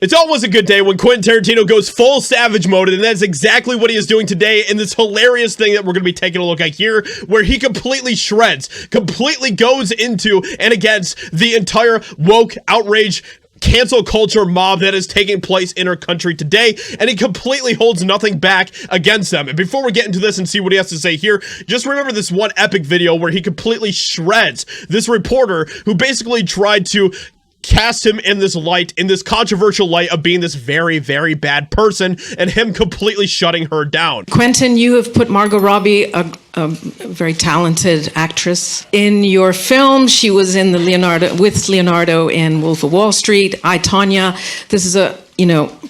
It's always a good day when Quentin Tarantino goes full savage mode, and that's exactly what he is doing today in this hilarious thing that we're going to be taking a look at here, where he completely shreds, completely goes into and against the entire woke outrage cancel culture mob that is taking place in our country today, and he completely holds nothing back against them. And before we get into this and see what he has to say here, just remember this one epic video where he completely shreds this reporter who basically tried to cast him in this light, in this controversial light of being this very, very bad person, and him completely shutting her down. Quentin, you have put Margot Robbie, a very talented actress, in your film. She was in with Leonardo in Wolf of Wall Street. I, Tonya. This is a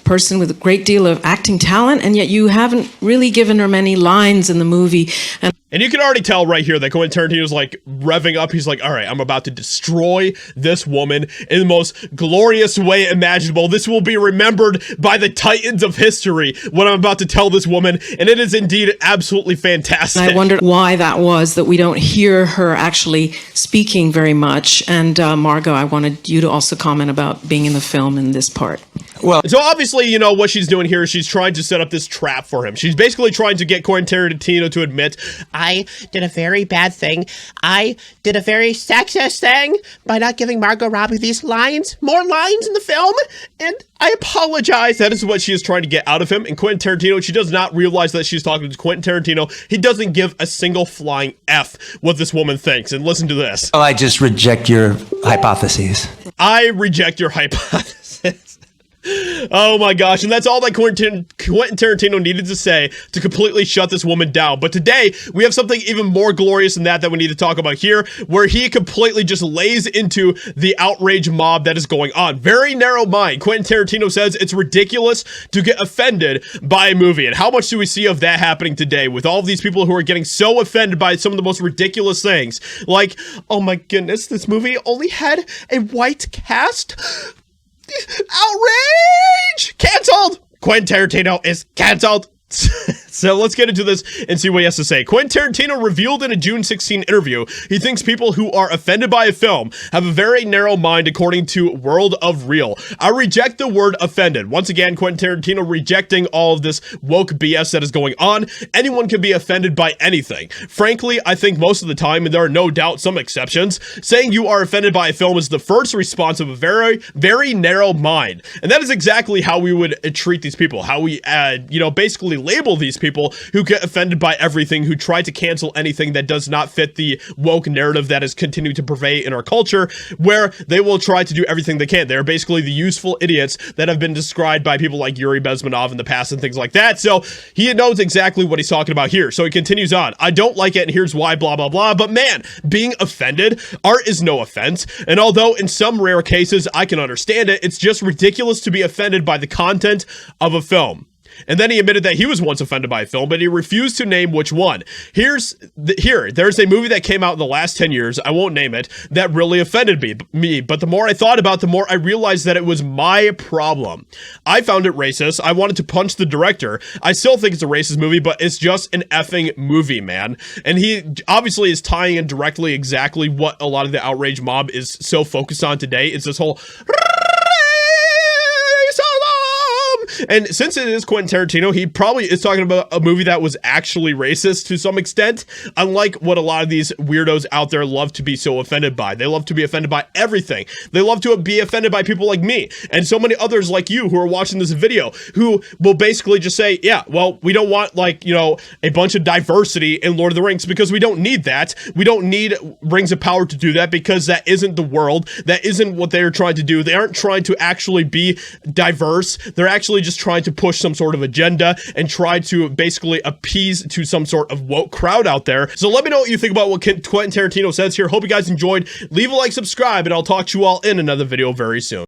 person with a great deal of acting talent, and yet you haven't really given her many lines in the movie. And you can already tell right here that Quentin Tarantino's like revving up. He's like, all right, I'm about to destroy this woman in the most glorious way imaginable. This will be remembered by the titans of history, what I'm about to tell this woman. And it is indeed absolutely fantastic. I wondered why that was, that we don't hear her actually speaking very much. And Margot, I wanted you to also comment about being in the film in this part. Well, so obviously, what she's doing here is she's trying to set up this trap for him. She's basically trying to get Quentin Tarantino to admit, I did a very bad thing. I did a very sexist thing by not giving Margot Robbie these lines, more lines in the film, and I apologize. That is what she is trying to get out of him. And Quentin Tarantino, she does not realize that she's talking to Quentin Tarantino. He doesn't give a single flying F what this woman thinks. And listen to this. Well, I just reject your hypotheses. I reject your hypothesis. Oh my gosh, and that's all that Quentin Tarantino needed to say to completely shut this woman down. But today, we have something even more glorious than that we need to talk about here, where he completely just lays into the outrage mob that is going on. Very narrow mind. Quentin Tarantino says it's ridiculous to get offended by a movie. And how much do we see of that happening today with all of these people who are getting so offended by some of the most ridiculous things? Like, oh my goodness, this movie only had a white cast? Outrage! Cancelled! Quentin Tarantino is cancelled. So let's get into this and see what he has to say. Quentin Tarantino revealed in a June 16 interview he thinks people who are offended by a film have a very narrow mind, according to World of Real. I reject the word offended. Once again, Quentin Tarantino rejecting all of this woke BS that is going on. Anyone can be offended by anything. Frankly, I think most of the time, and there are no doubt some exceptions, saying you are offended by a film is the first response of a very, very narrow mind. And that is exactly how we would treat these people. How we, basically label these people who get offended by everything, who try to cancel anything that does not fit the woke narrative that has continued to pervade in our culture, where they will try to do everything they can. They're basically the useful idiots that have been described by people like Yuri Bezmenov in the past and things like that. So he knows exactly what he's talking about here. So he continues on. I don't like it, and here's why, blah, blah, blah. But man, being offended, art is no offense. And although in some rare cases I can understand it, it's just ridiculous to be offended by the content of a film. And then he admitted that he was once offended by a film, but he refused to name which one. There's a movie that came out in the last 10 years, I won't name it, that really offended me. But the more I thought about it, the more I realized that it was my problem. I found it racist. I wanted to punch the director. I still think it's a racist movie, but it's just an effing movie, man. And he obviously is tying in directly exactly what a lot of the outrage mob is so focused on today. It's this whole... And since it is Quentin Tarantino, he probably is talking about a movie that was actually racist to some extent, unlike what a lot of these weirdos out there love to be so offended by. They love to be offended by everything. They love to be offended by people like me and so many others like you who are watching this video, who will basically just say, yeah, well, we don't want a bunch of diversity in Lord of the Rings because we don't need that. We don't need Rings of Power to do that because that isn't the world. That isn't what they're trying to do. They aren't trying to actually be diverse. They're actually just trying to push some sort of agenda and try to basically appease to some sort of woke crowd out there. So let me know what you think about what Quentin Tarantino says here. Hope you guys enjoyed. Leave a like, subscribe, and I'll talk to you all in another video very soon.